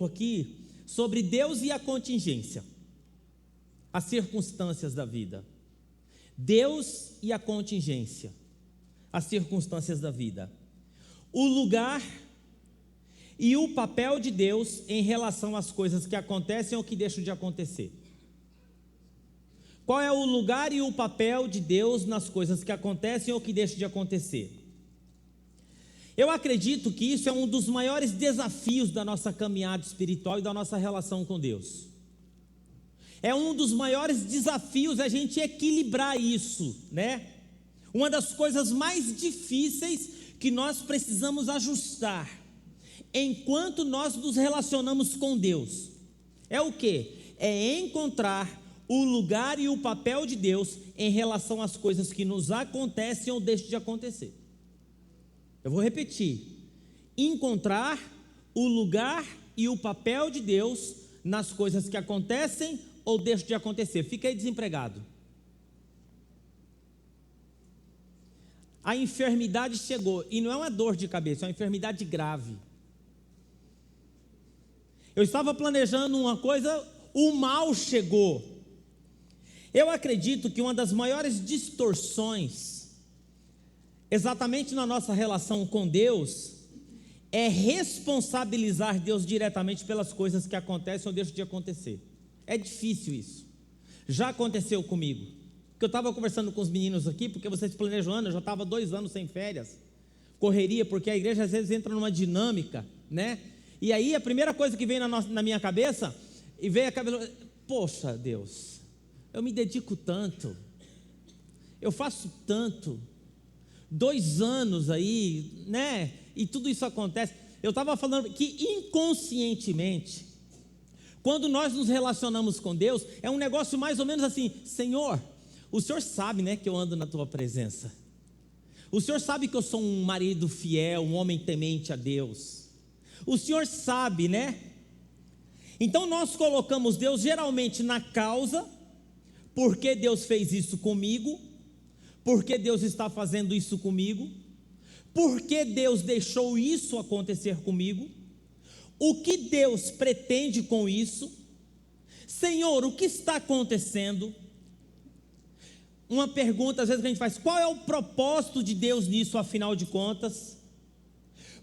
aqui sobre Deus e a contingência, as circunstâncias da vida. Deus e a contingência, as circunstâncias da vida. O lugar e o papel de Deus em relação às coisas que acontecem ou que deixam de acontecer. Qual é o lugar e o papel de Deus nas coisas que acontecem ou que deixam de acontecer? Eu acredito que isso é um dos maiores desafios da nossa caminhada espiritual e da nossa relação com Deus. É um dos maiores desafios a gente equilibrar isso, né? Uma das coisas mais difíceis que nós precisamos ajustar enquanto nós nos relacionamos com Deus é o quê? É encontrar o lugar e o papel de Deus em relação às coisas que nos acontecem ou deixam de acontecer. Eu vou repetir: encontrar o lugar e o papel de Deus nas coisas que acontecem ou deixam de acontecer. Fica aí desempregado. A enfermidade chegou, e não é uma dor de cabeça, é uma enfermidade grave. Eu estava planejando uma coisa, o mal chegou. Eu acredito que uma das maiores distorções, exatamente na nossa relação com Deus, é responsabilizar Deus diretamente pelas coisas que acontecem ou deixam de acontecer. É difícil isso. Já aconteceu comigo, porque eu estava conversando com os meninos aqui, porque vocês planejam ano, eu já estava 2 anos sem férias, correria, porque a igreja às vezes entra numa dinâmica, né? E aí a primeira coisa que vem na minha cabeça, e vem a cabeça, poxa Deus, eu me dedico tanto, eu faço tanto, 2 anos aí, né? E tudo isso acontece. Eu estava falando que inconscientemente, quando nós nos relacionamos com Deus, é um negócio mais ou menos assim: Senhor, o Senhor sabe, né, que eu ando na tua presença. O Senhor sabe que eu sou um marido fiel, um homem temente a Deus. O Senhor sabe, né? Então nós colocamos Deus geralmente na causa, porque Deus fez isso comigo, porque Deus está fazendo isso comigo, porque Deus deixou isso acontecer comigo, o que Deus pretende com isso, Senhor, o que está acontecendo? Uma pergunta às vezes que a gente faz: qual é o propósito de Deus nisso, afinal de contas?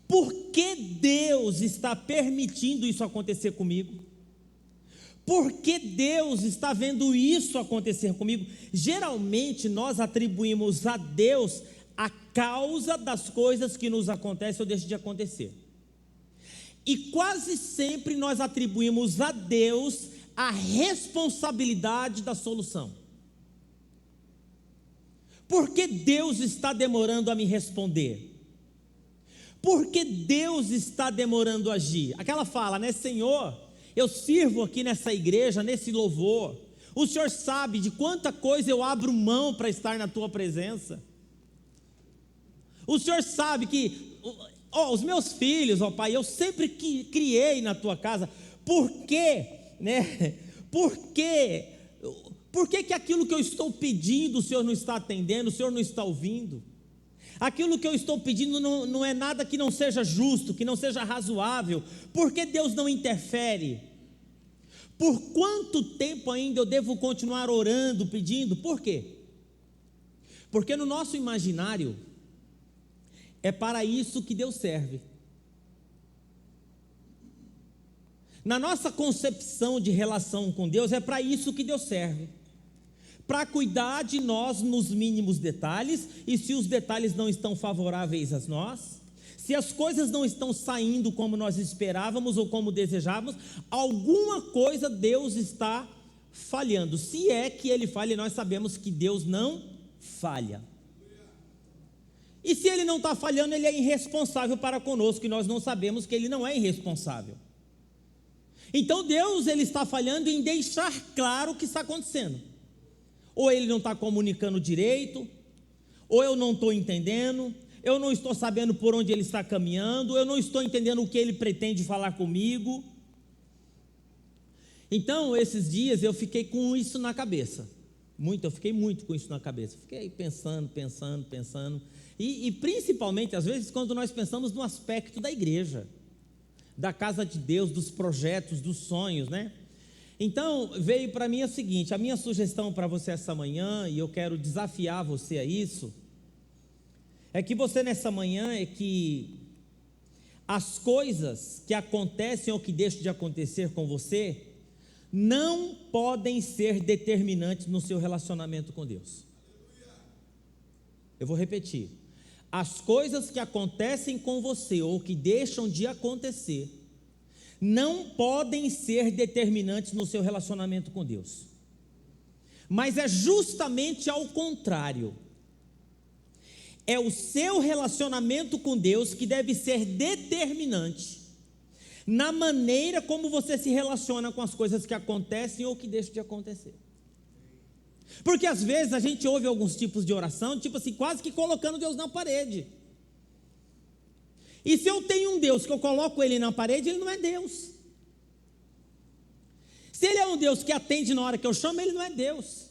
Por que Deus está permitindo isso acontecer comigo? Por que Deus está vendo isso acontecer comigo? Geralmente nós atribuímos a Deus a causa das coisas que nos acontecem ou deixam de acontecer. E quase sempre nós atribuímos a Deus a responsabilidade da solução. Por que Deus está demorando a me responder? Por que Deus está demorando a agir? Aquela fala, né? Senhor, eu sirvo aqui nessa igreja, nesse louvor. O Senhor sabe de quanta coisa eu abro mão para estar na tua presença. O Senhor sabe que, os meus filhos, Pai, eu sempre criei na tua casa. Por quê? Né? Por quê? Por que aquilo que eu estou pedindo o Senhor não está atendendo, o Senhor não está ouvindo? Aquilo que eu estou pedindo não é nada que não seja justo, que não seja razoável. Por que Deus não interfere? Por quanto tempo ainda eu devo continuar orando, pedindo? Por quê? Porque no nosso imaginário, é para isso que Deus serve. Na nossa concepção de relação com Deus, é para isso que Deus serve. Para cuidar de nós nos mínimos detalhes, e se os detalhes não estão favoráveis a nós, se as coisas não estão saindo como nós esperávamos ou como desejávamos, alguma coisa Deus está falhando. Se é que Ele falha, nós sabemos que Deus não falha. E se Ele não está falhando, Ele é irresponsável para conosco, e nós não sabemos que Ele não é irresponsável. Então Deus, Ele está falhando em deixar claro o que está acontecendo. Ou Ele não está comunicando direito, ou eu não estou entendendo, eu não estou sabendo por onde Ele está caminhando, eu não estou entendendo o que Ele pretende falar comigo. Então, esses dias eu fiquei com isso na cabeça, eu fiquei muito com isso na cabeça, fiquei pensando, e principalmente às vezes quando nós pensamos no aspecto da igreja, da casa de Deus, dos projetos, dos sonhos, né? Então, veio para mim o seguinte, a minha sugestão para você essa manhã, e eu quero desafiar você a isso, é que você nessa manhã, as coisas que acontecem ou que deixam de acontecer com você, não podem ser determinantes no seu relacionamento com Deus. Eu vou repetir. As coisas que acontecem com você ou que deixam de acontecer não podem ser determinantes no seu relacionamento com Deus. Mas é justamente ao contrário. É o seu relacionamento com Deus que deve ser determinante na maneira como você se relaciona com as coisas que acontecem ou que deixam de acontecer. Porque às vezes a gente ouve alguns tipos de oração, tipo assim, quase que colocando Deus na parede. E se eu tenho um Deus que eu coloco ele na parede, ele não é Deus. Se ele é um Deus que atende na hora que eu chamo, ele não é Deus.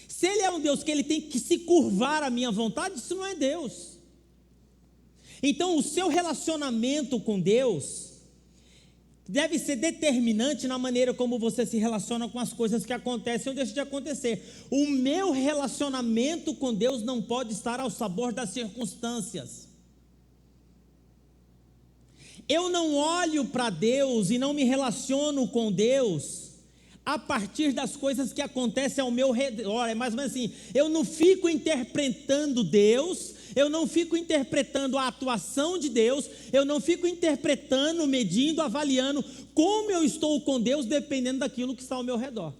Se ele é um Deus que ele tem que se curvar à minha vontade, isso não é Deus. Então o seu relacionamento com Deus deve ser determinante na maneira como você se relaciona com as coisas que acontecem ou deixam de acontecer. O meu relacionamento com Deus não pode estar ao sabor das circunstâncias. Eu não olho para Deus e não me relaciono com Deus a partir das coisas que acontecem ao meu redor. É mais ou menos assim, eu não fico interpretando Deus, eu não fico interpretando a atuação de Deus, eu não fico interpretando, medindo, avaliando como eu estou com Deus dependendo daquilo que está ao meu redor.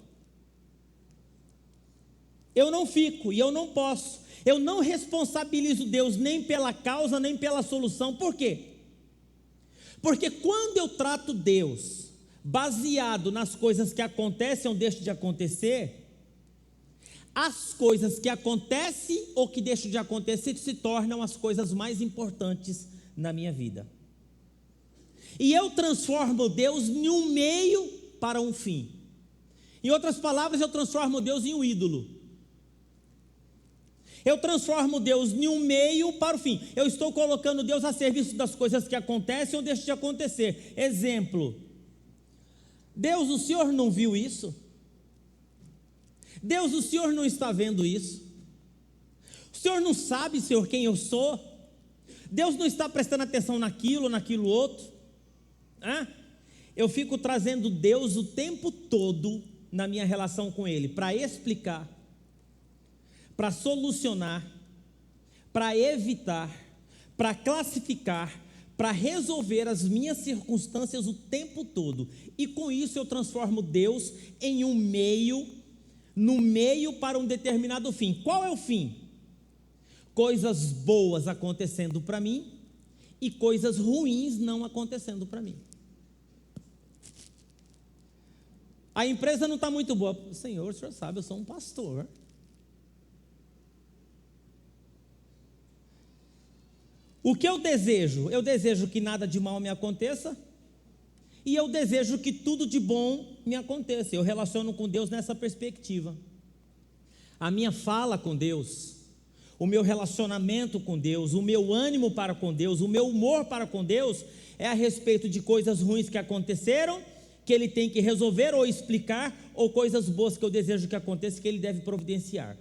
Eu não fico e eu não posso. Eu não responsabilizo Deus nem pela causa, nem pela solução. Por quê? Porque quando eu trato Deus baseado nas coisas que acontecem ou deixam de acontecer, as coisas que acontecem ou que deixam de acontecer se tornam as coisas mais importantes na minha vida. E eu transformo Deus em um meio para um fim. Em outras palavras, eu transformo Deus em um ídolo. Eu transformo Deus em um meio para o fim. Eu estou colocando Deus a serviço das coisas que acontecem ou deixam de acontecer. Exemplo: Deus, o Senhor não viu isso? Deus, o Senhor não está vendo isso? O Senhor não sabe, Senhor, quem eu sou? Deus não está prestando atenção naquilo outro? Eu fico trazendo Deus o tempo todo na minha relação com Ele, para explicar, para solucionar, para evitar, para classificar, para resolver as minhas circunstâncias o tempo todo. E com isso eu transformo Deus em um meio, no meio para um determinado fim. Qual é o fim? Coisas boas acontecendo para mim e coisas ruins não acontecendo para mim. A empresa não está muito boa. Senhor, o senhor sabe, eu sou um pastor. O que eu desejo? Eu desejo que nada de mal me aconteça e eu desejo que tudo de bom me aconteça. Eu relaciono com Deus nessa perspectiva. A minha fala com Deus, o meu relacionamento com Deus, o meu ânimo para com Deus, o meu humor para com Deus é a respeito de coisas ruins que aconteceram, que Ele tem que resolver ou explicar, ou coisas boas que eu desejo que aconteça, que Ele deve providenciar.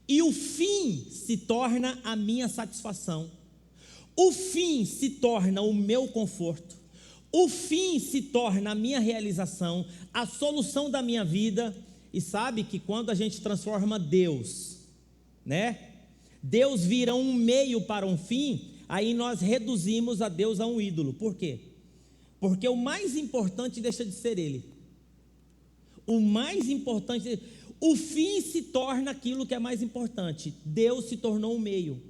E o fim se torna a minha satisfação, o fim se torna o meu conforto, o fim se torna a minha realização, a solução da minha vida. E sabe que quando a gente transforma Deus, Deus vira um meio para um fim, aí nós reduzimos a Deus a um ídolo. Por quê? Porque o mais importante deixa de ser Ele. O mais importante, o fim se torna aquilo que é mais importante. Deus se tornou um meio.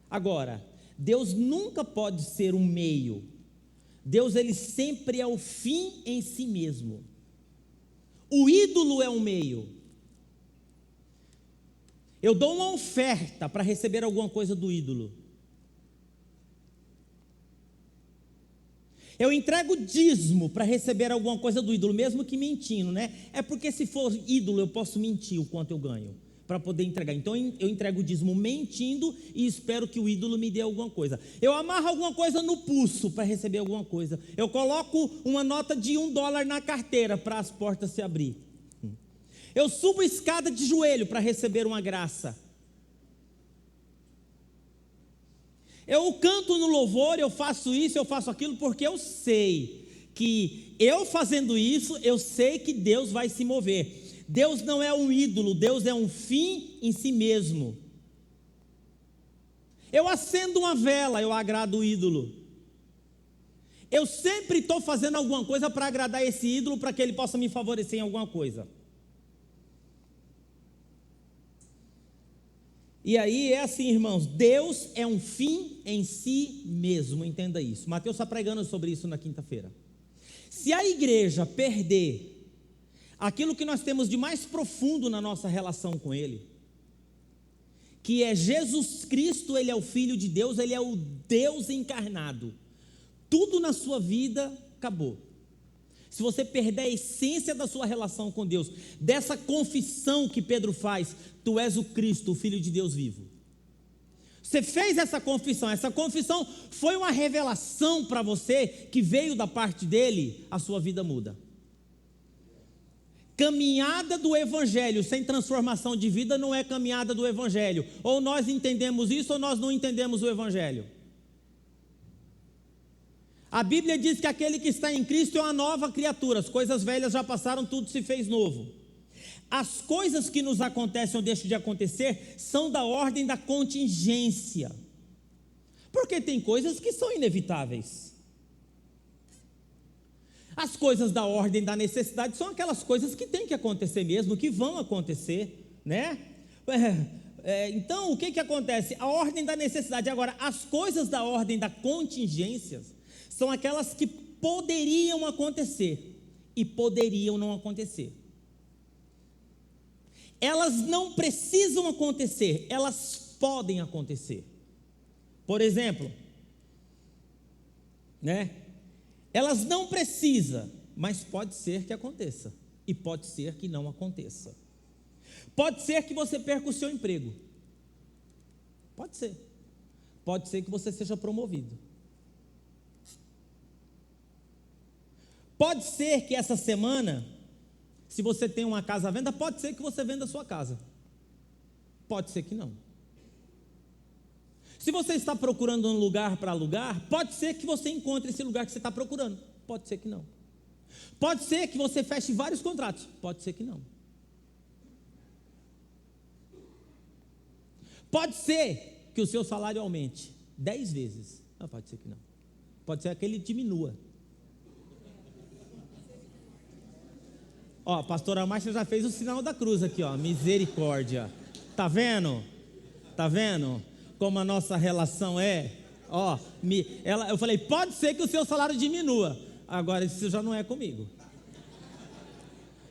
Agora, Deus nunca pode ser um meio. Deus, Ele sempre é o fim em si mesmo. O ídolo é um meio. Eu dou uma oferta para receber alguma coisa do ídolo. Eu entrego dízimo para receber alguma coisa do ídolo, mesmo que mentindo, É porque se for ídolo eu posso mentir o quanto eu ganho, para poder entregar. Então eu entrego o dízimo mentindo e espero que o ídolo me dê alguma coisa. Eu amarro alguma coisa no pulso para receber alguma coisa. Eu coloco uma nota de $1 na carteira para as portas se abrir. Eu subo escada de joelho para receber uma graça. Eu canto no louvor, eu faço isso, eu faço aquilo, porque eu sei que eu fazendo isso, eu sei que Deus vai se mover. Deus não é um ídolo, Deus é um fim em si mesmo. Eu acendo uma vela, eu agrado o ídolo. Eu sempre estou fazendo alguma coisa para agradar esse ídolo, para que ele possa me favorecer em alguma coisa. E aí é assim, irmãos, Deus é um fim em si mesmo, entenda isso. Mateus está pregando sobre isso na quinta-feira. Se a igreja perder aquilo que nós temos de mais profundo na nossa relação com Ele, que é Jesus Cristo, Ele é o Filho de Deus, Ele é o Deus encarnado, tudo na sua vida acabou. Se você perder a essência da sua relação com Deus, dessa confissão que Pedro faz, tu és o Cristo, o Filho de Deus vivo. Você fez essa confissão foi uma revelação para você que veio da parte dele, a sua vida muda. Caminhada do Evangelho sem transformação de vida não é caminhada do Evangelho. Ou nós entendemos isso ou nós não entendemos o Evangelho. A Bíblia diz que aquele que está em Cristo é uma nova criatura, as coisas velhas já passaram, tudo se fez novo. As coisas que nos acontecem ou deixam de acontecer são da ordem da contingência, porque tem coisas que são inevitáveis. As coisas da ordem da necessidade são aquelas coisas que têm que acontecer mesmo, que vão acontecer, né? Então o que acontece? A ordem da necessidade. Agora, as coisas da ordem da contingência são aquelas que poderiam acontecer e poderiam não acontecer. Elas não precisam acontecer, elas podem acontecer. Por exemplo, né? Elas não precisam, mas pode ser que aconteça e pode ser que não aconteça. Pode ser que você perca o seu emprego. Pode ser. Pode ser que você seja promovido. Pode ser que essa semana, se você tem uma casa à venda, pode ser que você venda a sua casa. Pode ser que não. Se você está procurando um lugar para alugar, pode ser que você encontre esse lugar que você está procurando. Pode ser que não. Pode ser que você feche vários contratos. Pode ser que não. Pode ser que o seu salário aumente 10 vezes. Não, pode ser que não. Pode ser que ele diminua. Ó, a pastora Márcia já fez o sinal da cruz aqui, ó, misericórdia. Tá vendo? Tá vendo como a nossa relação é? Ó, eu falei, pode ser que o seu salário diminua. Agora, isso já não é comigo.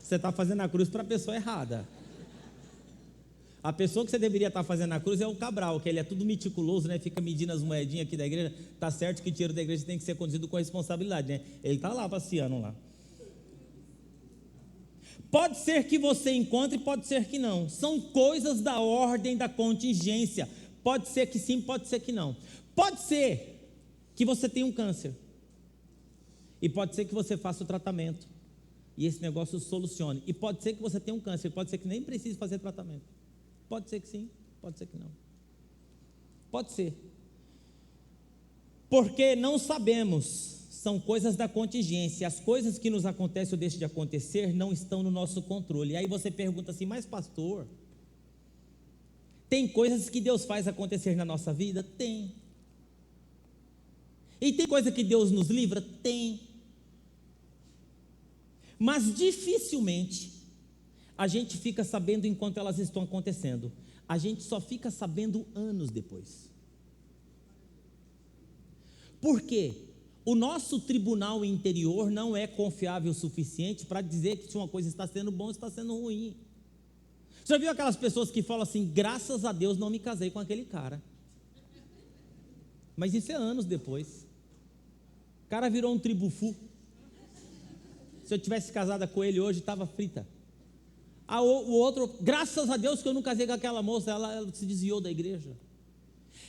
Você está fazendo a cruz para a pessoa errada. A pessoa que você deveria estar fazendo a cruz é o Cabral, que ele é tudo meticuloso, né? Fica medindo as moedinhas aqui da igreja. Tá certo que o dinheiro da igreja tem que ser conduzido com responsabilidade, né? Ele está lá passeando lá. Pode ser que você encontre, pode ser que não. São coisas da ordem da contingência. Pode ser que sim, pode ser que não. Pode ser que você tenha um câncer. E pode ser que você faça o tratamento. E esse negócio solucione. E pode ser que você tenha um câncer. Pode ser que nem precise fazer tratamento. Pode ser que sim, pode ser que não. Pode ser. Porque não sabemos. São coisas da contingência. As coisas que nos acontecem ou deixam de acontecer não estão no nosso controle. E aí você pergunta assim, mas pastor, tem coisas que Deus faz acontecer na nossa vida? Tem. E tem coisa que Deus nos livra? Tem. Mas dificilmente a gente fica sabendo enquanto elas estão acontecendo. A gente só fica sabendo anos depois. Por quê? O nosso tribunal interior não é confiável o suficiente para dizer que se uma coisa está sendo boa ou está sendo ruim. Você já viu aquelas pessoas que falam assim, graças a Deus não me casei com aquele cara? Mas isso é anos depois. O cara virou um tribufu. Se eu tivesse casada com ele hoje, estava frita. O outro, graças a Deus que eu não casei com aquela moça, ela se desviou da igreja.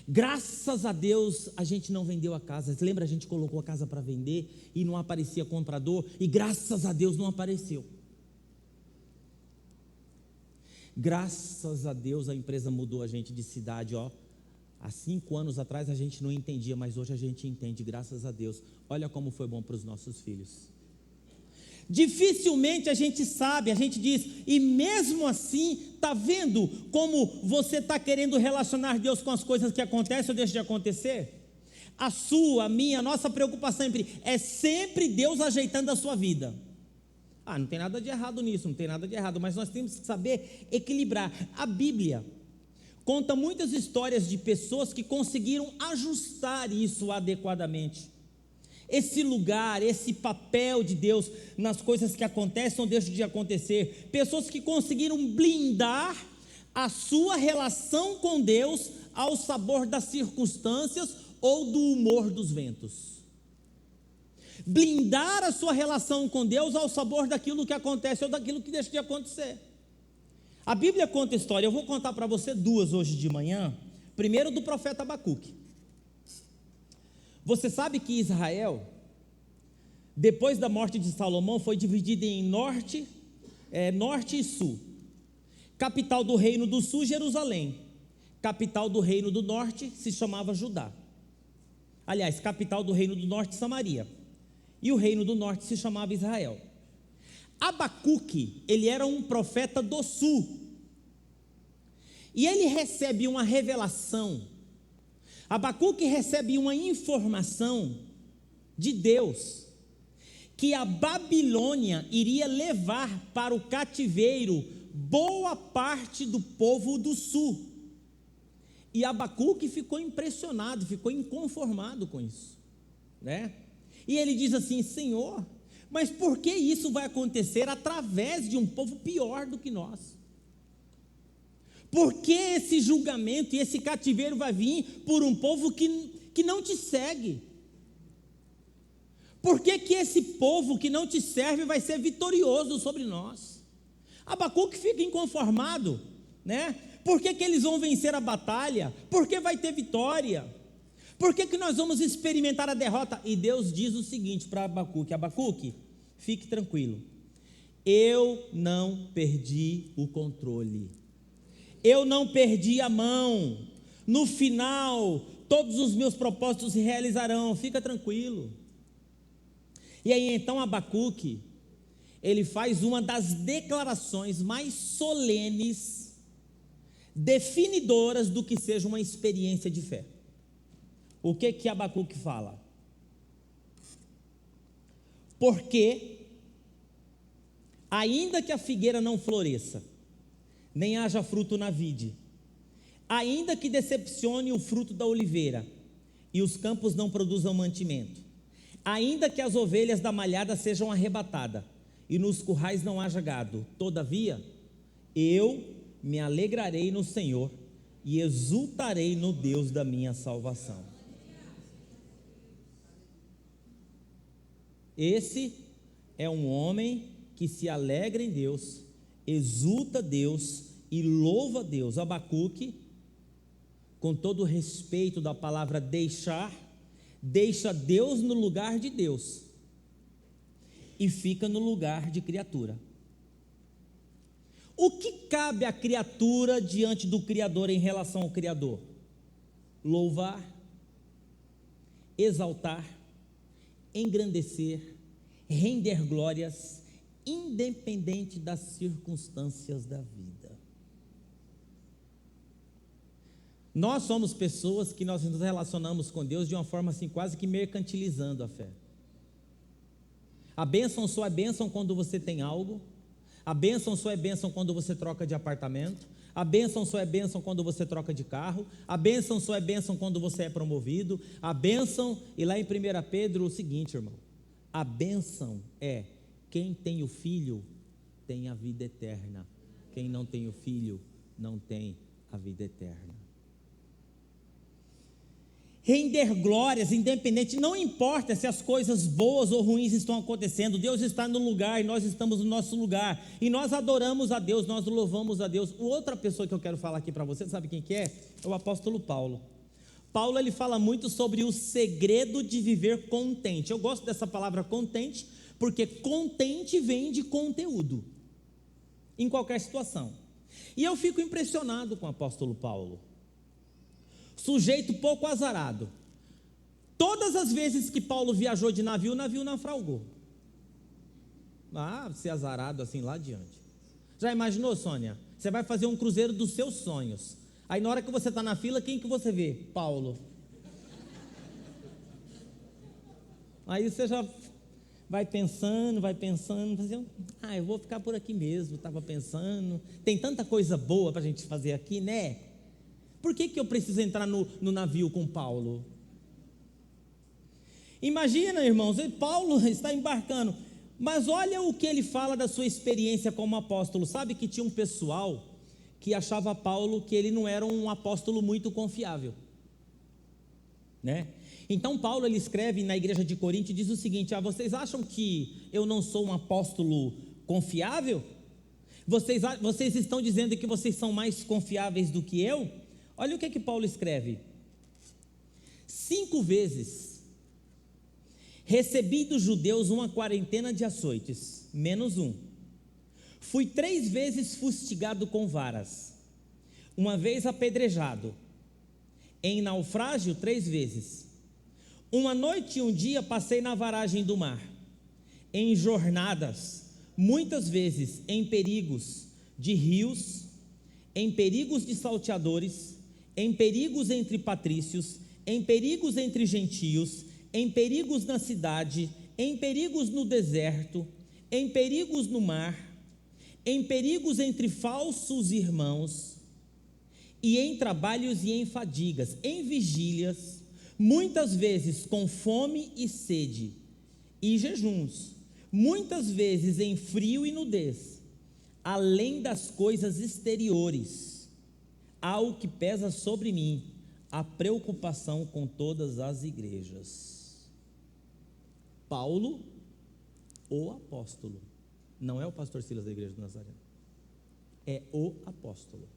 Graças a Deus a gente não vendeu a casa. Você lembra, a gente colocou a casa para vender e não aparecia comprador, e graças a Deus não apareceu. Graças a Deus a empresa mudou a gente de cidade, ó. Há 5 anos atrás a gente não entendia, mas hoje a gente entende, graças a Deus. Olha como foi bom para os nossos filhos. Dificilmente a gente sabe, a gente diz, e mesmo assim, está vendo como você está querendo relacionar Deus com as coisas que acontecem ou deixam de acontecer? A sua, a minha, a nossa preocupação é sempre Deus ajeitando a sua vida. Não tem nada de errado nisso, não tem nada de errado, mas nós temos que saber equilibrar. A Bíblia conta muitas histórias de pessoas que conseguiram ajustar isso adequadamente. Esse lugar, esse papel de Deus nas coisas que acontecem ou deixam de acontecer. Pessoas que conseguiram blindar a sua relação com Deus ao sabor das circunstâncias ou do humor dos ventos. Blindar a sua relação com Deus ao sabor daquilo que acontece ou daquilo que deixa de acontecer. A Bíblia conta história, eu vou contar para você 2 hoje de manhã. Primeiro do profeta Abacuque. Você sabe que Israel, depois da morte de Salomão, foi dividido em norte e sul. Capital do reino do sul, Jerusalém. Capital do reino do norte se chamava Judá. Aliás, capital do reino do norte, Samaria. E o reino do norte se chamava Israel. Abacuque, ele era um profeta do sul. E ele recebe uma revelação. Abacuque recebe uma informação de Deus, que a Babilônia iria levar para o cativeiro boa parte do povo do sul. E Abacuque ficou impressionado, ficou inconformado com isso, né? E ele diz assim: Senhor, mas por que isso vai acontecer através de um povo pior do que nós? Por que esse julgamento e esse cativeiro vai vir por um povo que não te segue? Por que esse povo que não te serve vai ser vitorioso sobre nós? Abacuque fica inconformado, né? Por que eles vão vencer a batalha? Por que vai ter vitória? Por que nós vamos experimentar a derrota? E Deus diz o seguinte para Abacuque: Abacuque, fique tranquilo, eu não perdi o controle, eu não perdi a mão, no final todos os meus propósitos se realizarão, fica tranquilo. E aí então Abacuque, ele faz uma das declarações mais solenes, definidoras do que seja uma experiência de fé. O que Abacuque fala? Porque, ainda que a figueira não floresça, nem haja fruto na vide, ainda que decepcione o fruto da oliveira, e os campos não produzam mantimento, ainda que as ovelhas da malhada sejam arrebatadas, e nos currais não haja gado, todavia, eu me alegrarei no Senhor, e exultarei no Deus da minha salvação. Esse é um homem que se alegra em Deus, exulta Deus e louva Deus. Abacuque, com todo o respeito da palavra deixa Deus no lugar de Deus e fica no lugar de criatura. O que cabe à criatura diante do Criador em relação ao Criador? Louvar, exaltar, engrandecer, render glórias, independente das circunstâncias da vida. Nós somos pessoas que nós nos relacionamos com Deus de uma forma assim, quase que mercantilizando a fé. A bênção só é bênção quando você tem algo, a bênção só é bênção quando você troca de apartamento, a bênção só é bênção quando você troca de carro, a bênção só é bênção quando você é promovido, a bênção, e lá em 1 Pedro o seguinte, irmão, a bênção é: quem tem o Filho tem a vida eterna, quem não tem o Filho não tem a vida eterna. render glórias, independente, não importa se as coisas boas ou ruins estão acontecendo, Deus está no lugar e nós estamos no nosso lugar, e nós adoramos a Deus, nós louvamos a Deus. Outra pessoa que eu quero falar aqui para você, sabe quem que é? É o apóstolo Paulo. Paulo, ele fala muito sobre o segredo de viver contente. Eu gosto dessa palavra contente, porque contente vem de conteúdo, em qualquer situação. E eu fico impressionado com o apóstolo Paulo. Sujeito pouco azarado. Todas as vezes que Paulo viajou de navio, o navio naufragou. Ser azarado assim lá adiante. Já imaginou, Sônia? Você vai fazer um cruzeiro dos seus sonhos. Aí na hora que você está na fila, quem que você vê? Paulo. Aí você já vai pensando, eu vou ficar por aqui mesmo, estava pensando, tem tanta coisa boa para a gente fazer aqui, né? Por que eu preciso entrar no navio com Paulo? Imagina, irmãos, Paulo está embarcando, mas olha o que ele fala da sua experiência como apóstolo. Sabe que tinha um pessoal que achava Paulo que ele não era um apóstolo muito confiável, né? Então Paulo, ele escreve na igreja de Corinto e diz o seguinte: vocês acham que eu não sou um apóstolo confiável? Vocês estão dizendo que vocês são mais confiáveis do que eu? Olha o que Paulo escreve: 5 vezes recebi dos judeus uma quarentena de açoites, menos um. Fui 3 vezes fustigado com varas, uma vez apedrejado, em naufrágio 3 vezes. Uma noite e um dia passei na varagem do mar, em jornadas, muitas vezes em perigos de rios, em perigos de salteadores, em perigos entre patrícios, em perigos entre gentios, em perigos na cidade, em perigos no deserto, em perigos no mar, em perigos entre falsos irmãos, e em trabalhos e em fadigas, em vigílias, muitas vezes com fome e sede, e jejuns, muitas vezes em frio e nudez, além das coisas exteriores, há o que pesa sobre mim, a preocupação com todas as igrejas. Paulo, o apóstolo, não é o pastor Silas da igreja do Nazareno, é o apóstolo.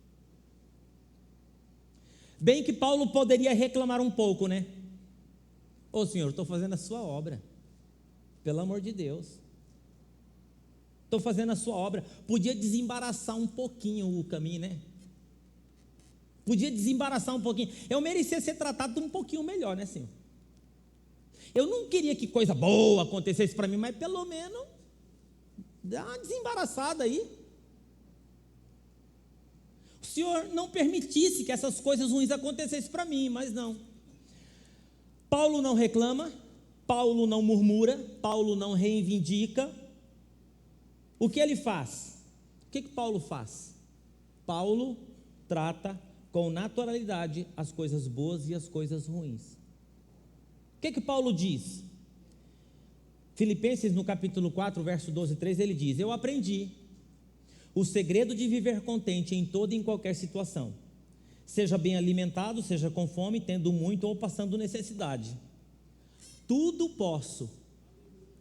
Bem que Paulo poderia reclamar um pouco, né? Ô Senhor, estou fazendo a sua obra, pelo amor de Deus, estou fazendo a sua obra. Podia desembaraçar um pouquinho o caminho, né? Podia desembaraçar um pouquinho. Eu merecia ser tratado um pouquinho melhor, né, Senhor? Eu não queria que coisa boa acontecesse para mim, mas pelo menos dá uma desembaraçada aí. O Senhor não permitisse que essas coisas ruins acontecessem para mim, mas não. Paulo não reclama, Paulo não murmura, Paulo não reivindica. O que ele faz? O que Paulo faz? Paulo trata com naturalidade as coisas boas e as coisas ruins. O que Paulo diz? Filipenses no capítulo 4, verso 12 e 13, ele diz: eu aprendi o segredo de viver contente em toda e em qualquer situação, seja bem alimentado, seja com fome, tendo muito ou passando necessidade. Tudo posso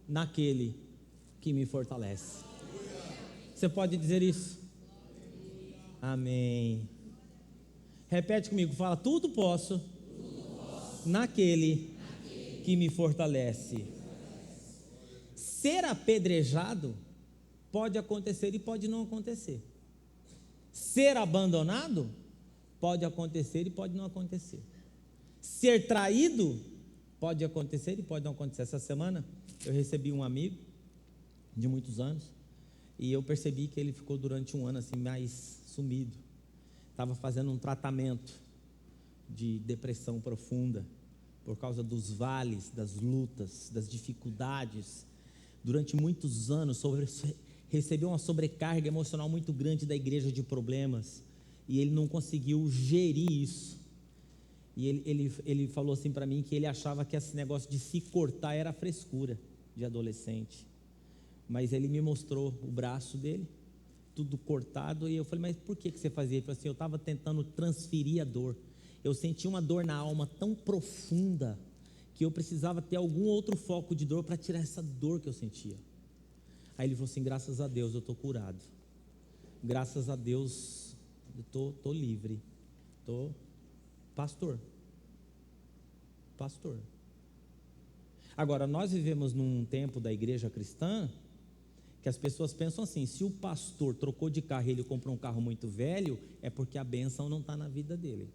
naquele que me fortalece. Você pode dizer isso? Amém. Repete comigo, fala: tudo posso naquele que me fortalece. Ser apedrejado pode acontecer e pode não acontecer. Ser abandonado pode acontecer e pode não acontecer. Ser traído pode acontecer e pode não acontecer. Essa semana eu recebi um amigo de muitos anos e eu percebi que ele ficou durante um ano assim mais sumido. Estava fazendo um tratamento de depressão profunda por causa dos vales, das lutas, das dificuldades. Durante muitos anos recebeu uma sobrecarga emocional muito grande da igreja de problemas, e ele não conseguiu gerir isso. E ele falou assim para mim que ele achava que esse negócio de se cortar era frescura de adolescente, mas ele me mostrou o braço dele, tudo cortado, e eu falei: mas por que você fazia? Ele falou assim: eu estava tentando transferir a dor, eu senti uma dor na alma tão profunda que eu precisava ter algum outro foco de dor para tirar essa dor que eu sentia. Aí ele falou assim: graças a Deus eu estou curado, graças a Deus eu estou livre, estou pastor. Agora, nós vivemos num tempo da igreja cristã que as pessoas pensam assim: se o pastor trocou de carro e ele comprou um carro muito velho, é porque a bênção não está na vida dele.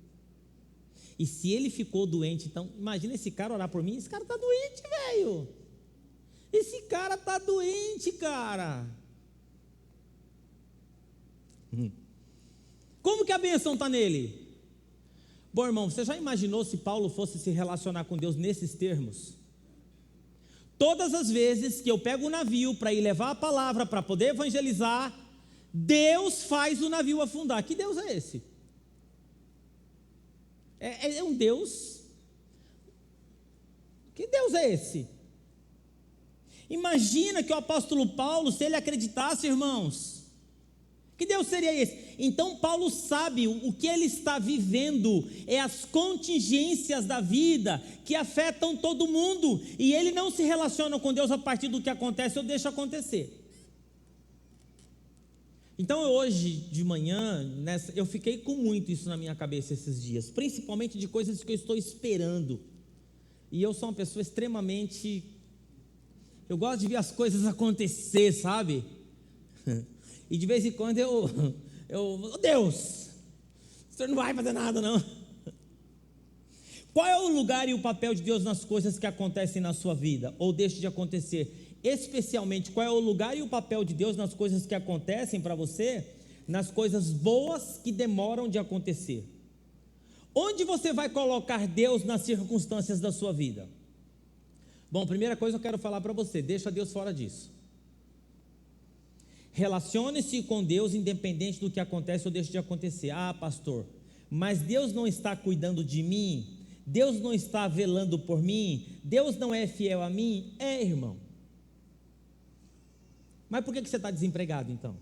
E se ele ficou doente, então, imagina esse cara orar por mim: esse cara está doente, velho. Esse cara está doente, cara. Como que a bênção está nele? Bom, irmão, você já imaginou se Paulo fosse se relacionar com Deus nesses termos? Todas as vezes que eu pego o navio para ir levar a palavra, para poder evangelizar, Deus faz o navio afundar. Que Deus é esse? É um Deus? Que Deus é esse? Imagina que o apóstolo Paulo, se ele acreditasse, irmãos, que Deus seria esse? Então Paulo sabe o que ele está vivendo, é as contingências da vida que afetam todo mundo, e ele não se relaciona com Deus a partir do que acontece ou deixa acontecer. Então hoje de manhã, eu fiquei com muito isso na minha cabeça esses dias, principalmente de coisas que eu estou esperando, e eu sou uma pessoa extremamente, eu gosto de ver as coisas acontecer, sabe? E de vez em quando oh Deus, o Senhor não vai fazer nada não. Qual é o lugar e o papel de Deus nas coisas que acontecem na sua vida, ou deixam de acontecer? Especialmente, qual é o lugar e o papel de Deus nas coisas que acontecem para você, nas coisas boas que demoram de acontecer? Onde você vai colocar Deus nas circunstâncias da sua vida? Bom, primeira coisa eu quero falar para você: deixa Deus fora disso. Relacione-se com Deus independente do que acontece ou deixa de acontecer. Ah, pastor, mas Deus não está cuidando de mim? Deus não está velando por mim? Deus não é fiel a mim? É, irmão. Mas por que você está desempregado então?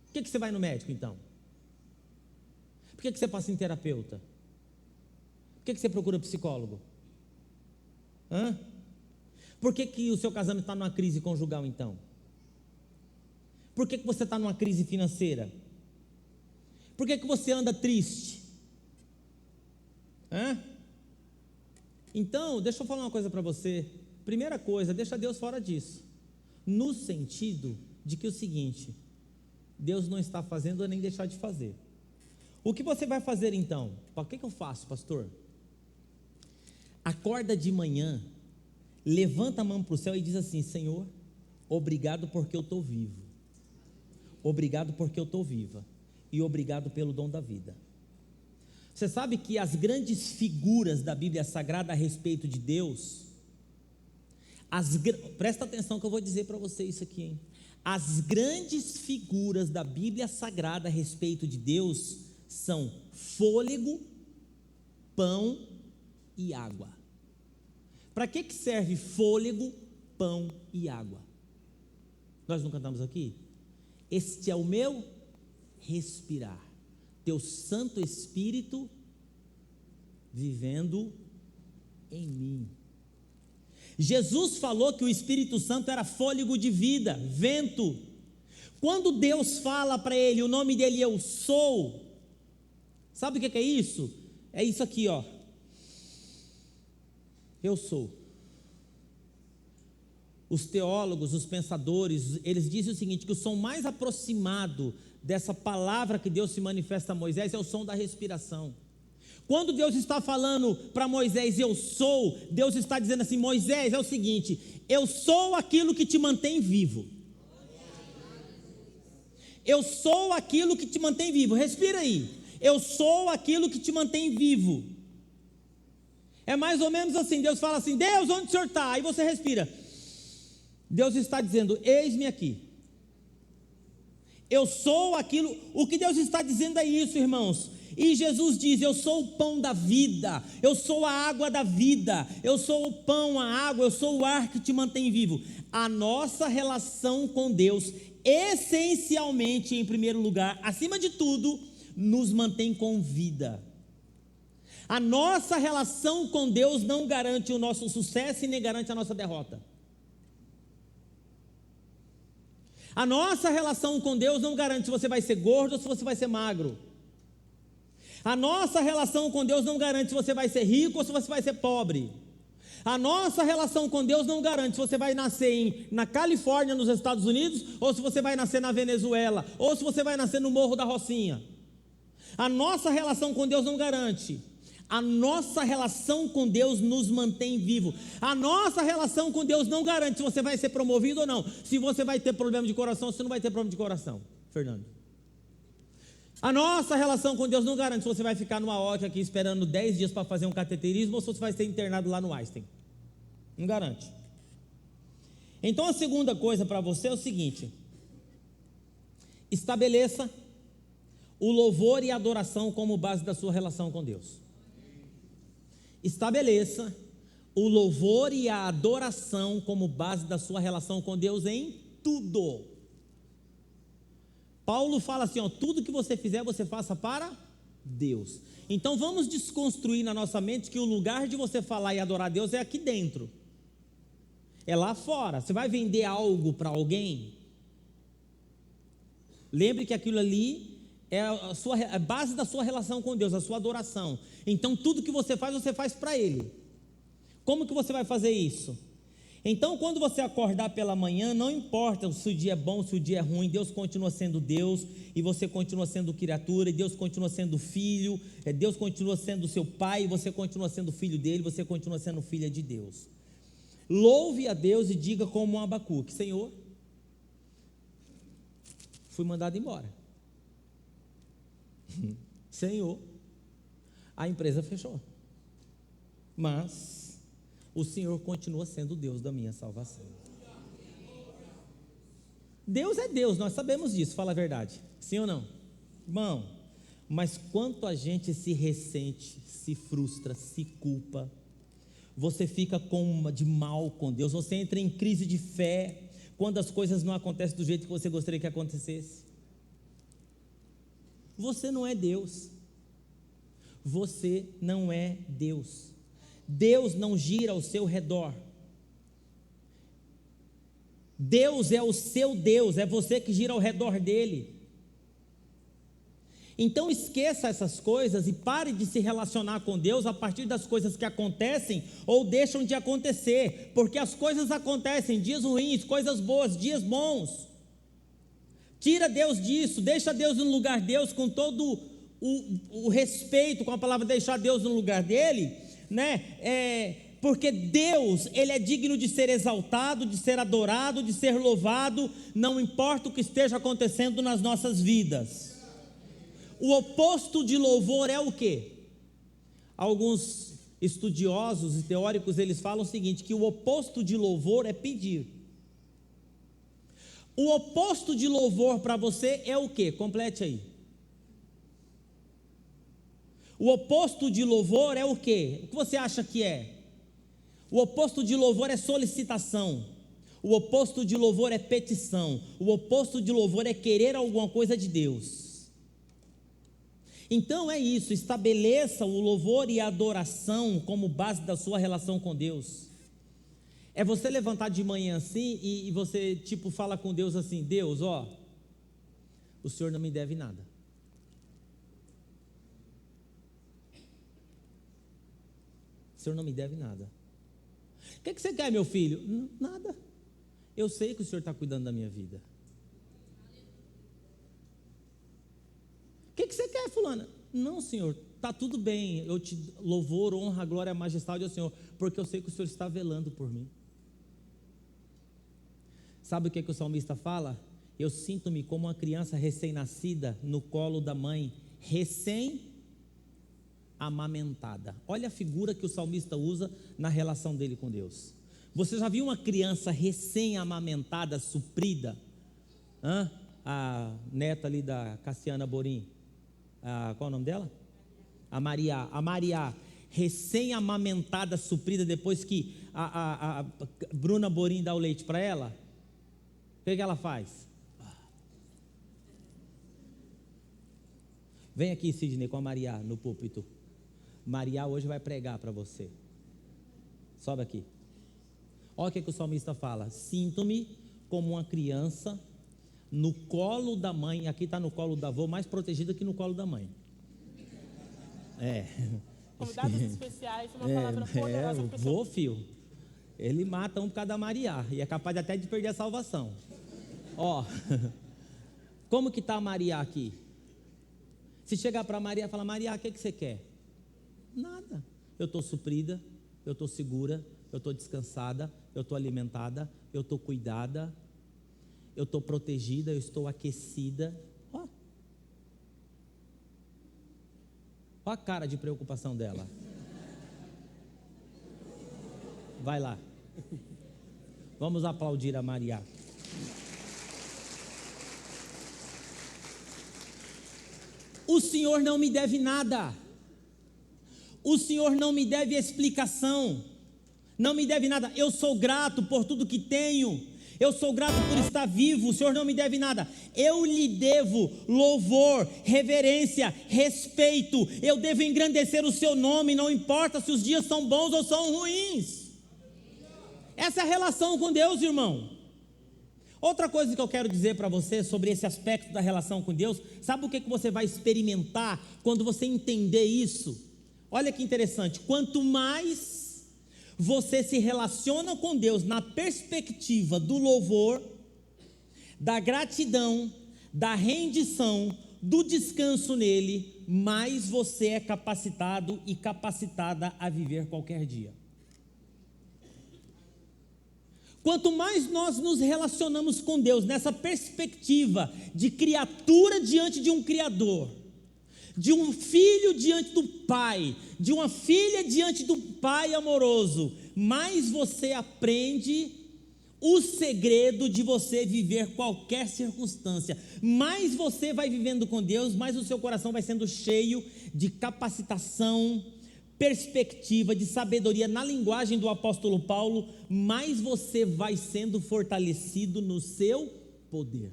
Por que você vai no médico então? Por que você passa em terapeuta? Por que você procura psicólogo? Por que o seu casamento está numa crise conjugal então? Por que você está numa crise financeira? Por que você anda triste? Então, deixa eu falar uma coisa para você. Primeira coisa, deixa Deus fora disso, no sentido de que o seguinte: Deus não está fazendo ou nem deixar de fazer. O que você vai fazer então? O que eu faço, pastor? Acorda de manhã, levanta a mão para o céu e diz assim: Senhor, obrigado porque eu estou vivo, obrigado porque eu estou viva, e obrigado pelo dom da vida. Você sabe que as grandes figuras da Bíblia Sagrada a respeito de Deus, presta atenção que eu vou dizer para você isso aqui, hein? As grandes figuras da Bíblia Sagrada a respeito de Deus são fôlego, pão e água. Para que serve fôlego, pão e água? Nós não cantamos aqui? Este é o meu respirar, teu Santo Espírito vivendo em mim. Jesus falou que o Espírito Santo era fôlego de vida, vento. Quando Deus fala para ele, o nome dele eu sou, sabe o que é isso? É isso aqui, ó. Eu sou. Os teólogos, os pensadores, eles dizem o seguinte: que o som mais aproximado dessa palavra que Deus se manifesta a Moisés é o som da respiração. Quando Deus está falando para Moisés, eu sou, Deus está dizendo assim: Moisés, é o seguinte, eu sou aquilo que te mantém vivo. Eu sou aquilo que te mantém vivo. Respira aí. Eu sou aquilo que te mantém vivo. É mais ou menos assim, Deus fala assim: Deus, onde o Senhor está? Aí você respira. Deus está dizendo: eis-me aqui. Eu sou aquilo, o que Deus está dizendo é isso, irmãos. E Jesus diz: eu sou o pão da vida, eu sou a água da vida, eu sou o pão, a água, eu sou o ar que te mantém vivo. A nossa relação com Deus, essencialmente, em primeiro lugar, acima de tudo, nos mantém com vida. A nossa relação com Deus não garante o nosso sucesso e nem garante a nossa derrota. A nossa relação com Deus não garante se você vai ser gordo ou se você vai ser magro. A nossa relação com Deus não garante se você vai ser rico ou se você vai ser pobre. A nossa relação com Deus não garante se você vai nascer na Califórnia, nos Estados Unidos, ou se você vai nascer na Venezuela, ou se você vai nascer no Morro da Rocinha. A nossa relação com Deus não garante. A nossa relação com Deus nos mantém vivo. A nossa relação com Deus não garante se você vai ser promovido ou não. Se você vai ter problema de coração ou se não vai ter problema de coração. Fernando. A nossa relação com Deus não garante se você vai ficar numa ótica aqui esperando 10 dias para fazer um cateterismo ou se você vai ser internado lá no Einstein. Não garante. Então a segunda coisa para você é o seguinte: estabeleça o louvor e a adoração como base da sua relação com Deus. Estabeleça o louvor e a adoração como base da sua relação com Deus em tudo. Paulo fala assim, tudo que você fizer, você faça para Deus. Então vamos desconstruir na nossa mente que o lugar de você falar e adorar a Deus é aqui dentro. É lá fora. Você vai vender algo para alguém? Lembre que aquilo ali é a base da sua relação com Deus, a sua adoração. Então tudo que você faz para Ele. Como que você vai fazer isso? Então quando você acordar pela manhã, não importa se o dia é bom, se o dia é ruim, Deus continua sendo Deus, e você continua sendo criatura, e Deus continua sendo filho, Deus continua sendo seu pai, e você continua sendo filho dele, você continua sendo filha de Deus. Louve a Deus e diga como um Abacuque: Senhor, fui mandado embora. Senhor, a empresa fechou, mas o Senhor continua sendo o Deus da minha salvação. Deus é Deus, nós sabemos disso, fala a verdade, sim ou não? Irmão, mas quanto a gente se ressente, se frustra, se culpa, você fica de mal com Deus, você entra em crise de fé, quando as coisas não acontecem do jeito que você gostaria que acontecesse. Você não é Deus. Você não é Deus. Deus não gira ao seu redor. Deus é o seu Deus, é você que gira ao redor dele. Então esqueça essas coisas e pare de se relacionar com Deus a partir das coisas que acontecem ou deixam de acontecer, porque as coisas acontecem, dias ruins, coisas boas, dias bons. Tira Deus disso, deixa Deus no lugar de Deus, com todo o respeito, com a palavra deixar Deus no lugar dele, né? Porque Deus, Ele é digno de ser exaltado, de ser adorado, de ser louvado, não importa o que esteja acontecendo nas nossas vidas. O oposto de louvor é o quê? Alguns estudiosos e teóricos, eles falam o seguinte, que o oposto de louvor é pedir. O oposto de louvor para você é o quê? Complete aí. O oposto de louvor é o quê? O que você acha que é? O oposto de louvor é solicitação. O oposto de louvor é petição. O oposto de louvor é querer alguma coisa de Deus. Então é isso, estabeleça o louvor e a adoração como base da sua relação com Deus. É você levantar de manhã assim e você fala com Deus assim: Deus, o Senhor não me deve nada. O Senhor não me deve nada. O que você quer, meu filho? Nada. Eu sei que o Senhor está cuidando da minha vida. O que você quer, fulana? Não, Senhor, está tudo bem. Eu te louvor, honra, glória, majestade ao Senhor, porque eu sei que o Senhor está velando por mim. Sabe o que o salmista fala? Eu sinto-me como uma criança recém-nascida no colo da mãe, recém-amamentada. Olha a figura que o salmista usa na relação dele com Deus. Você já viu uma criança recém-amamentada, suprida? A neta ali da Cassiana Borim. Qual é o nome dela? A Maria, recém-amamentada, suprida, depois que a Bruna Borim dá o leite para ela. O que ela faz? Vem aqui, Sidney, com a Maria no púlpito. Maria hoje vai pregar para você. Sobe aqui. Olha o que o salmista fala: sinto-me como uma criança no colo da mãe. Aqui está no colo da avó, mais protegida que no colo da mãe. Convidados especiais, uma palavra poderosa. Vô, filho, ele mata um por causa da Maria, e é capaz até de perder a salvação. Ó, como que está a Maria aqui? Se chegar para Maria e falar: Maria, o que você quer? Nada. Eu estou suprida, eu estou segura, eu estou descansada, eu estou alimentada, eu estou cuidada, eu estou protegida, eu estou aquecida. Ó a cara de preocupação dela. Vai lá. Vamos aplaudir a Maria. O Senhor não me deve nada. O Senhor não me deve explicação. Não me deve nada. Eu sou grato por tudo que tenho. Eu sou grato por estar vivo. O Senhor não me deve nada. Eu lhe devo louvor, reverência, respeito. Eu devo engrandecer o seu nome, não importa se os dias são bons ou são ruins. Essa é a relação com Deus, irmão. Outra coisa que eu quero dizer para você sobre esse aspecto da relação com Deus, sabe o que você vai experimentar quando você entender isso? Olha que interessante, quanto mais você se relaciona com Deus na perspectiva do louvor, da gratidão, da rendição, do descanso nele, mais você é capacitado e capacitada a viver qualquer dia. Quanto mais nós nos relacionamos com Deus nessa perspectiva de criatura diante de um Criador, de um filho diante do Pai, de uma filha diante do Pai amoroso, mais você aprende o segredo de você viver qualquer circunstância. Mais você vai vivendo com Deus, mais o seu coração vai sendo cheio de capacitação, perspectiva, de sabedoria. Na linguagem do apóstolo Paulo, mais você vai sendo fortalecido no seu poder.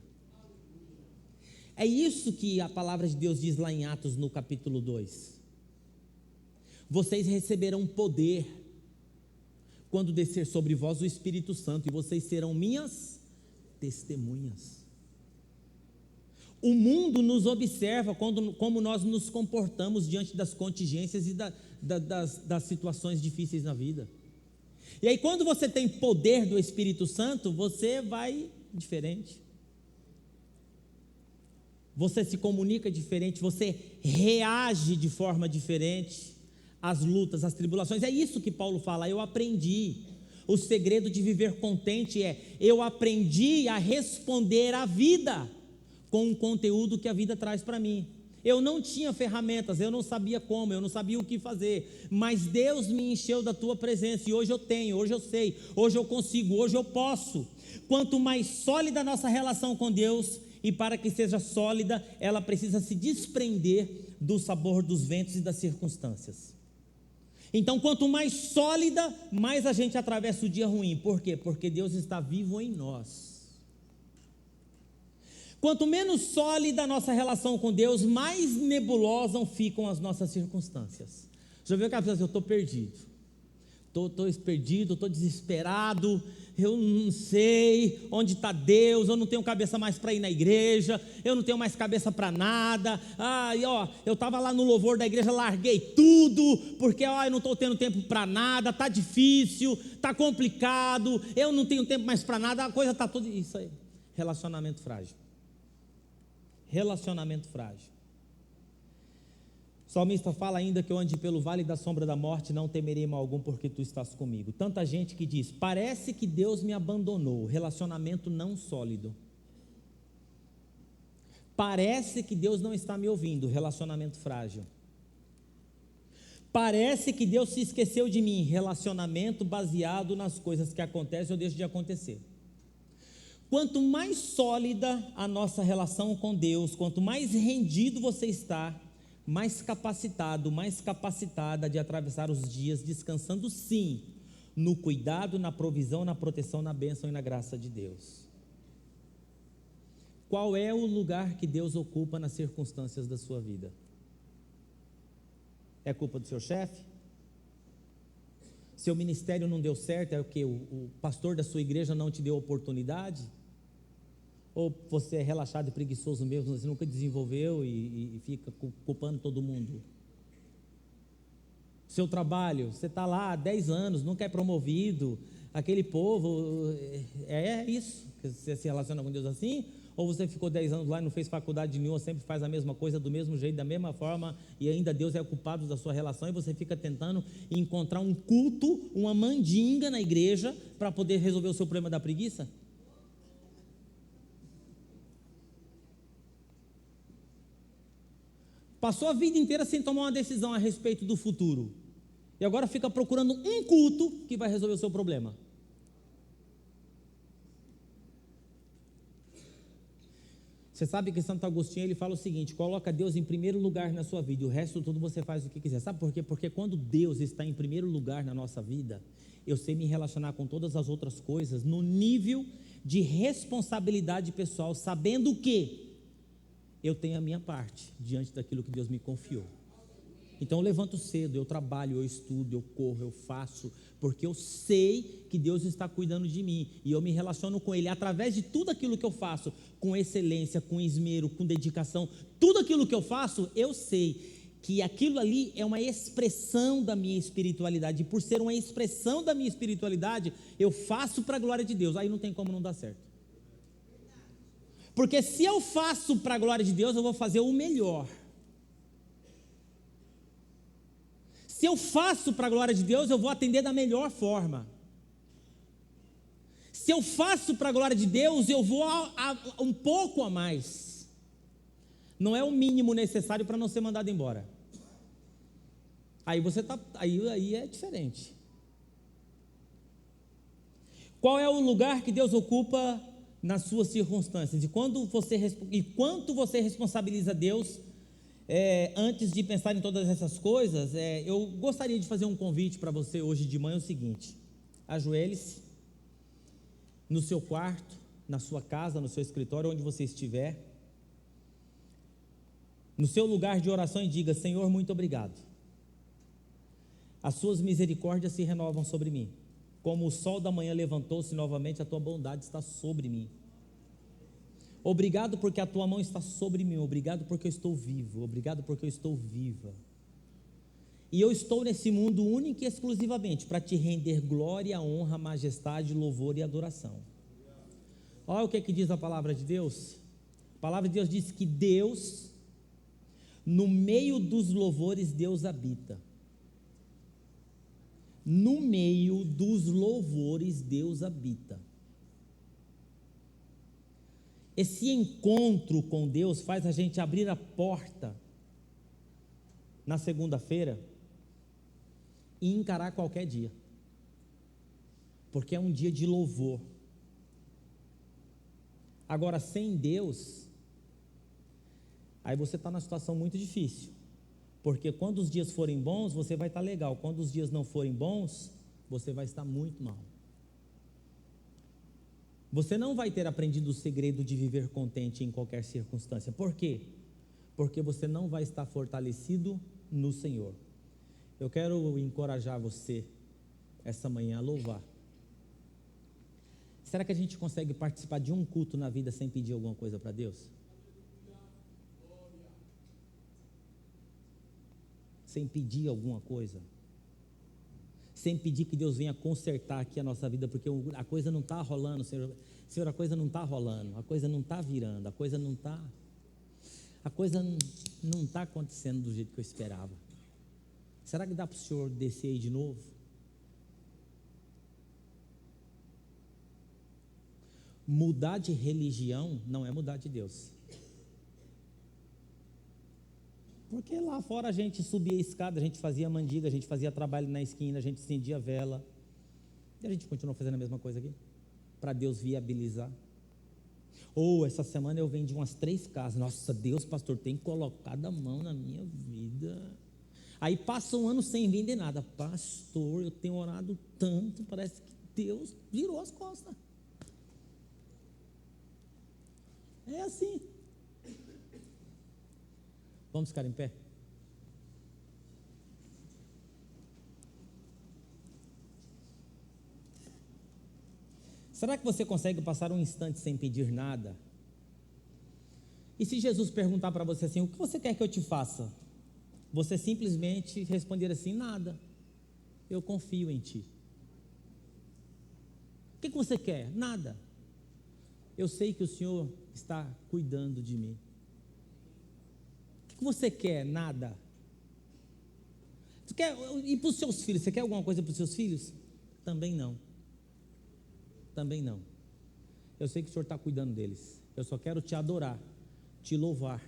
É isso que a palavra de Deus diz lá em Atos, no capítulo 2. Vocês receberão poder quando descer sobre vós o Espírito Santo, e vocês serão minhas testemunhas. O mundo nos observa como nós nos comportamos diante das contingências e das situações difíceis na vida. E aí, quando você tem poder do Espírito Santo, você vai diferente. Você se comunica diferente, você reage de forma diferente às lutas, às tribulações. É isso que Paulo fala: eu aprendi. O segredo de viver contente eu aprendi a responder à vida com o conteúdo que a vida traz para mim. Eu não tinha ferramentas, eu não sabia como, eu não sabia o que fazer, mas Deus me encheu da tua presença, e hoje eu tenho, hoje eu sei, hoje eu consigo, hoje eu posso. Quanto mais sólida a nossa relação com Deus, e para que seja sólida, ela precisa se desprender do sabor dos ventos e das circunstâncias. Então, quanto mais sólida, mais a gente atravessa o dia ruim. Por quê? Porque Deus está vivo em nós. Quanto menos sólida a nossa relação com Deus, mais nebulosas ficam as nossas circunstâncias. Já viu aquela pessoa assim: eu estou perdido, estou desesperado, eu não sei onde está Deus, eu não tenho cabeça mais para ir na igreja, eu não tenho mais cabeça para nada. Eu estava lá no louvor da igreja, larguei tudo, porque eu não estou tendo tempo para nada, está difícil, está complicado, eu não tenho tempo mais para nada, a coisa está toda... Isso aí, relacionamento frágil. Relacionamento frágil. O salmista fala ainda que eu ande pelo vale da sombra da morte, não temerei mal algum, porque tu estás comigo. Tanta gente que diz: parece que Deus me abandonou. Relacionamento não sólido. Parece que Deus não está me ouvindo. Relacionamento frágil. Parece que Deus se esqueceu de mim. Relacionamento baseado nas coisas que acontecem ou deixam de acontecer. Quanto mais sólida a nossa relação com Deus, quanto mais rendido você está, mais capacitado, mais capacitada de atravessar os dias, descansando sim, no cuidado, na provisão, na proteção, na bênção e na graça de Deus. Qual é o lugar que Deus ocupa nas circunstâncias da sua vida? É culpa do seu chefe? Seu ministério não deu certo, é o que? O pastor da sua igreja não te deu oportunidade? Ou você é relaxado e preguiçoso mesmo, você nunca desenvolveu e fica culpando todo mundo? Seu trabalho, você está lá há 10 anos, nunca é promovido, aquele povo, é isso? Você se relaciona com Deus assim? Ou você ficou 10 anos lá e não fez faculdade nenhuma, sempre faz a mesma coisa, do mesmo jeito, da mesma forma, e ainda Deus é o culpado da sua relação, e você fica tentando encontrar um culto, uma mandinga na igreja, para poder resolver o seu problema da preguiça? Passou a vida inteira sem tomar uma decisão a respeito do futuro, e agora fica procurando um culto que vai resolver o seu problema. Você sabe que Santo Agostinho, ele fala o seguinte: coloca Deus em primeiro lugar na sua vida, e o resto tudo você faz o que quiser. Sabe por quê? Porque quando Deus está em primeiro lugar na nossa vida, eu sei me relacionar com todas as outras coisas no nível de responsabilidade pessoal, sabendo que eu tenho a minha parte diante daquilo que Deus me confiou. Então eu levanto cedo, eu trabalho, eu estudo, eu corro, eu faço, porque eu sei que Deus está cuidando de mim, e eu me relaciono com Ele através de tudo aquilo que eu faço, com excelência, com esmero, com dedicação. Tudo aquilo que eu faço, eu sei que aquilo ali é uma expressão da minha espiritualidade, e por ser uma expressão da minha espiritualidade, eu faço para a glória de Deus. Aí não tem como não dar certo, porque se eu faço para a glória de Deus, eu vou fazer o melhor. Se eu faço para a glória de Deus, eu vou atender da melhor forma. Se eu faço para a glória de Deus, eu vou um pouco a mais. Não é o mínimo necessário para não ser mandado embora. Aí é diferente. Qual é o lugar que Deus ocupa nas suas circunstâncias? E quanto você responsabiliza Deus? Antes de pensar em todas essas coisas, eu gostaria de fazer um convite para você hoje de manhã. É o seguinte: ajoelhe-se no seu quarto, na sua casa, no seu escritório, onde você estiver, no seu lugar de oração, e diga: Senhor, muito obrigado, as suas misericórdias se renovam sobre mim, como o sol da manhã levantou-se novamente, a tua bondade está sobre mim. Obrigado porque a tua mão está sobre mim, obrigado porque eu estou vivo, obrigado porque eu estou viva, e eu estou nesse mundo único e exclusivamente para te render glória, honra, majestade, louvor e adoração. Olha o que diz a palavra de Deus. A palavra de Deus diz que Deus, no meio dos louvores, Deus habita. No meio dos louvores, Deus habita. Esse encontro com Deus faz a gente abrir a porta na segunda-feira e encarar qualquer dia, porque é um dia de louvor. Agora, sem Deus, aí você está numa situação muito difícil, porque quando os dias forem bons, você vai estar legal, quando os dias não forem bons, você vai estar muito mal. Você não vai ter aprendido o segredo de viver contente em qualquer circunstância. Por quê? Porque você não vai estar fortalecido no Senhor. Eu quero encorajar você essa manhã a louvar. Será que a gente consegue participar de um culto na vida sem pedir alguma coisa para Deus? Sem pedir alguma coisa? Sem pedir que Deus venha consertar aqui a nossa vida, porque a coisa não está rolando, Senhor, a coisa não está rolando, a coisa não está virando, a coisa não está acontecendo do jeito que eu esperava. Será que dá para o Senhor descer aí de novo? Mudar de religião não é mudar de Deus. Porque lá fora a gente subia a escada, a gente fazia mandiga, a gente fazia trabalho na esquina, a gente acendia vela. E a gente continua fazendo a mesma coisa aqui, para Deus viabilizar. Essa semana eu vendi umas 3 casas. Nossa, Deus, pastor, tem colocado a mão na minha vida. Aí passa um ano sem vender nada. Pastor, eu tenho orado tanto, parece que Deus virou as costas. É assim. Vamos ficar em pé? Será que você consegue passar um instante sem pedir nada? E se Jesus perguntar para você assim, o que você quer que eu te faça? Você simplesmente responder assim, nada, eu confio em ti. O que você quer? Nada. Eu sei que o Senhor está cuidando de mim. O que você quer? Nada. Você quer, e para os seus filhos, você quer alguma coisa para os seus filhos? Também não. Também não. Eu sei que o Senhor está cuidando deles. Eu só quero te adorar, te louvar,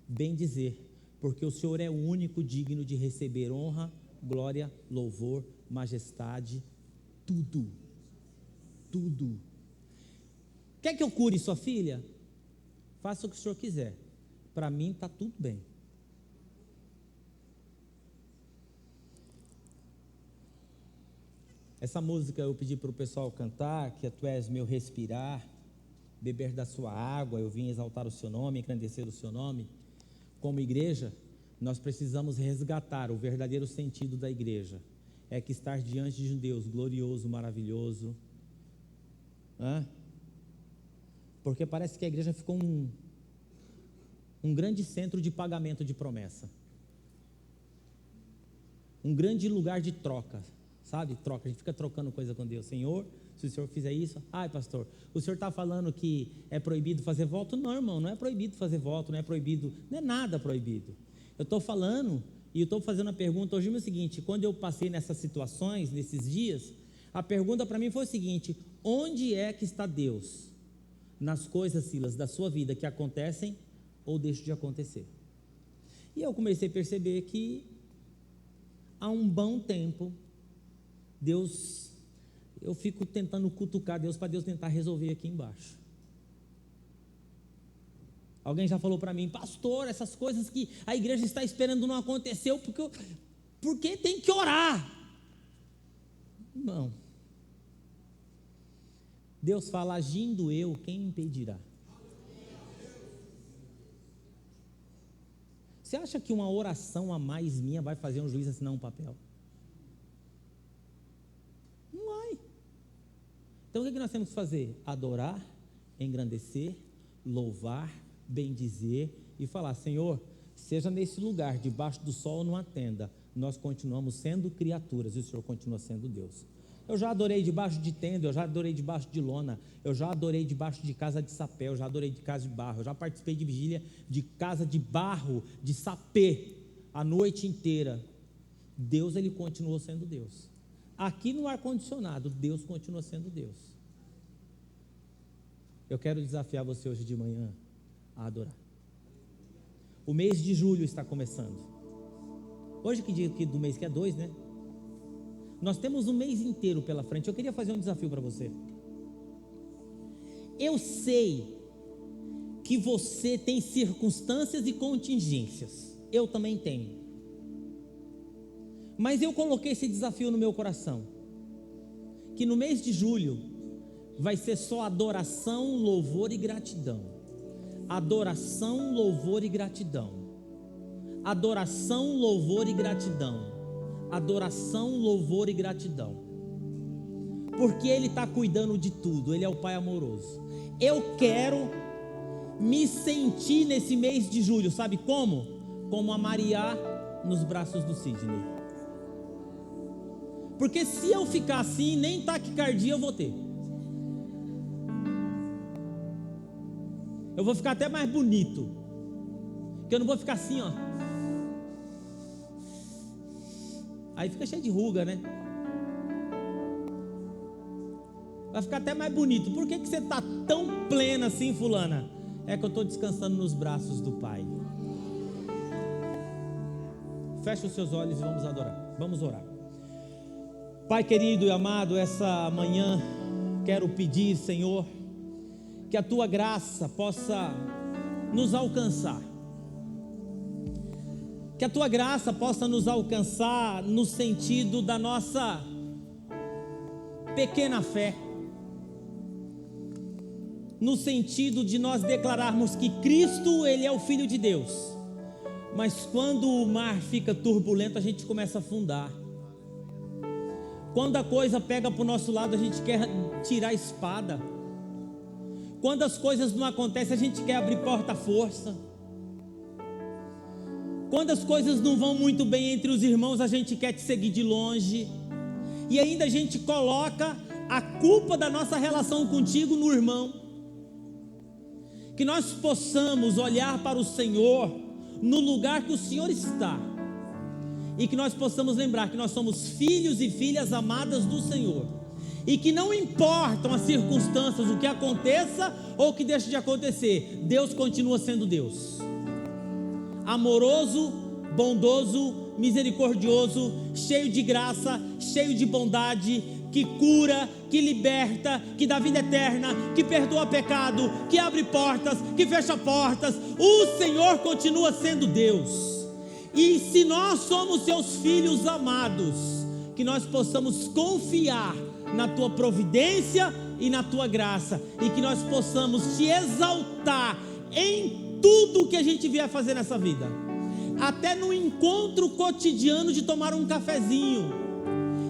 bem dizer, porque o Senhor é o único digno de receber honra, glória, louvor, majestade, tudo. Tudo. Quer que eu cure sua filha? Faça o que o Senhor quiser. Para mim está tudo bem. Essa música eu pedi para o pessoal cantar, que tu és meu respirar, beber da sua água, eu vim exaltar o seu nome, engrandecer o seu nome. Como igreja, nós precisamos resgatar o verdadeiro sentido da igreja. É que estar diante de um Deus glorioso, maravilhoso. Porque parece que a igreja ficou um grande centro de pagamento de promessa. Um grande lugar de troca. Sabe, troca, a gente fica trocando coisa com Deus. Senhor, se o Senhor fizer isso, ai pastor, o Senhor está falando que é proibido fazer voto? Não, irmão, não é proibido fazer voto, não é proibido, não é nada proibido. Eu estou falando, e eu estou fazendo a pergunta hoje é o seguinte, quando eu passei nessas situações, nesses dias, a pergunta para mim foi o seguinte, onde é que está Deus? Nas coisas, Silas, da sua vida que acontecem ou deixam de acontecer? E eu comecei a perceber que há um bom tempo, Deus, eu fico tentando cutucar Deus para Deus tentar resolver aqui embaixo. Alguém já falou para mim, pastor, essas coisas que a igreja está esperando não aconteceu, porque tem que orar. Não. Deus fala, agindo eu, quem impedirá? Você acha que uma oração a mais minha vai fazer um juiz assinar um papel? Então o que nós temos que fazer? Adorar, engrandecer, louvar, bendizer e falar, Senhor, seja nesse lugar, debaixo do sol ou numa tenda, nós continuamos sendo criaturas e o Senhor continua sendo Deus. Eu já adorei debaixo de tenda, eu já adorei debaixo de lona, eu já adorei debaixo de casa de sapé, eu já adorei de casa de barro, eu já participei de vigília de casa de barro, de sapê, a noite inteira. Deus, Ele continuou sendo Deus. Aqui no ar-condicionado, Deus continua sendo Deus. Eu quero desafiar você hoje de manhã a adorar. O mês de julho está começando. Hoje que dia do mês, que é 2, né? Nós temos um mês inteiro pela frente. Eu queria fazer um desafio para você. Eu sei que você tem circunstâncias e contingências. Eu também tenho. Mas eu coloquei esse desafio no meu coração, que no mês de julho vai ser só adoração, louvor e gratidão. Adoração, louvor e gratidão. Adoração, louvor e gratidão. Adoração, louvor e gratidão. Porque Ele está cuidando de tudo, Ele é o Pai amoroso. Eu quero me sentir nesse mês de julho, sabe como? Como a Maria nos braços do Sidney. Porque se eu ficar assim, nem taquicardia eu vou ter. Eu vou ficar até mais bonito. Porque eu não vou ficar assim, ó. Aí fica cheio de ruga, né? Vai ficar até mais bonito. Por que você está tão plena assim, fulana? É que eu estou descansando nos braços do Pai. Fecha os seus olhos e vamos adorar. Vamos orar. Pai querido e amado, essa manhã quero pedir, Senhor, que a Tua graça possa nos alcançar. Que a Tua graça possa nos alcançar no sentido da nossa pequena fé. No sentido de nós declararmos que Cristo, Ele é o Filho de Deus. Mas quando o mar fica turbulento, a gente começa a afundar. Quando a coisa pega para o nosso lado, a gente quer tirar a espada. Quando as coisas não acontecem, a gente quer abrir porta à força. Quando as coisas não vão muito bem entre os irmãos, a gente quer te seguir de longe. E ainda a gente coloca a culpa da nossa relação contigo no irmão. Que nós possamos olhar para o Senhor no lugar que o Senhor está. E que nós possamos lembrar que nós somos filhos e filhas amadas do Senhor. E que não importam as circunstâncias, o que aconteça ou o que deixe de acontecer, Deus continua sendo Deus. Amoroso, bondoso, misericordioso, cheio de graça, cheio de bondade, que cura, que liberta, que dá vida eterna, que perdoa pecado, que abre portas, que fecha portas. O Senhor continua sendo Deus. E se nós somos seus filhos amados, que nós possamos confiar na tua providência e na tua graça, e que nós possamos te exaltar em tudo que a gente vier fazer nessa vida, até no encontro cotidiano de tomar um cafezinho,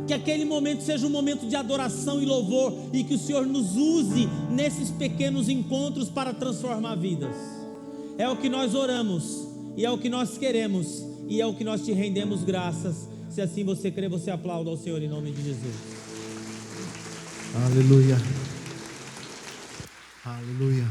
que aquele momento seja um momento de adoração e louvor, e que o Senhor nos use nesses pequenos encontros para transformar vidas. É o que nós oramos, e é o que nós queremos, e é o que nós te rendemos graças. Se assim você crê, você aplauda ao Senhor em nome de Jesus. Aleluia. Aleluia.